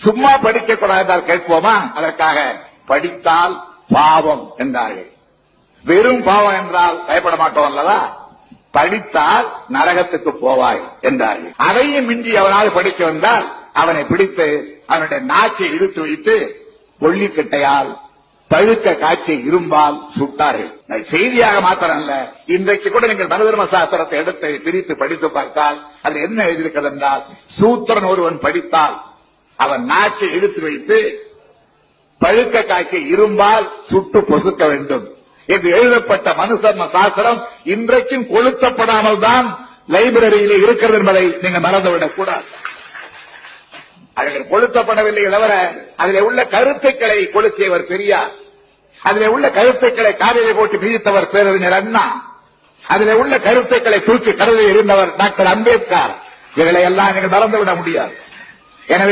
சும்மா படிக்க கூடாது என்றால் கேட்போமா? அதற்காக படித்தால் பாவம் என்றார்கள். வெறும் பாவம் என்றால் பயப்பட மாட்டோம் அல்லவா? படித்தால் நரகத்துக்கு போவாய் என்றார்கள். அதையும் மிஞ்சி அவனால் படிக்க வந்தால் அவனை பிடித்து அவனுடைய நாக்கை இழுத்து வைத்து கொள்ளிக்கட்டையால் பழுக்க காய்ச்சி இரும்பால் சுட்டார்கள். செய்தியாக மாத்திரம் அல்ல, இன்றைக்கு கூட நீங்கள் மனுதர்ம சாஸ்திரத்தை எடுத்து பிரித்து படித்து பார்த்தால் அது என்ன எழுதியிருக்கிறது என்றால், சூத்திரன் ஒருவன் படித்தால் அவன் நாக்கை இழுத்து வைத்து பழுக்க காய்ச்சி இரும்பால் சுட்டு பொசுக்க வேண்டும் என்று எழுதப்பட்ட மனுதர்ம சாஸ்திரம் இன்றைக்கும் கொளுத்தப்படாமல் தான் லைப்ரரியிலே இருக்கிறது என்பதை நீங்கள் மறந்துவிடக் கூடாது. அவர்கள் கொளுத்தப்படவில்லை தவிர அதில் உள்ள கருத்துக்களை கொளுத்தியவர் பெரியார், அதில் உள்ள கருத்துக்களை காலையிலே போட்டு பிரித்தவர் பேரறிஞர் அண்ணா, அதில் உள்ள கருத்துக்களை தூக்கி கடலில் இருந்தவர் டாக்டர் அம்பேத்கர். இவர்களை எல்லாம் நீங்கள் மறந்துவிட முடியாது.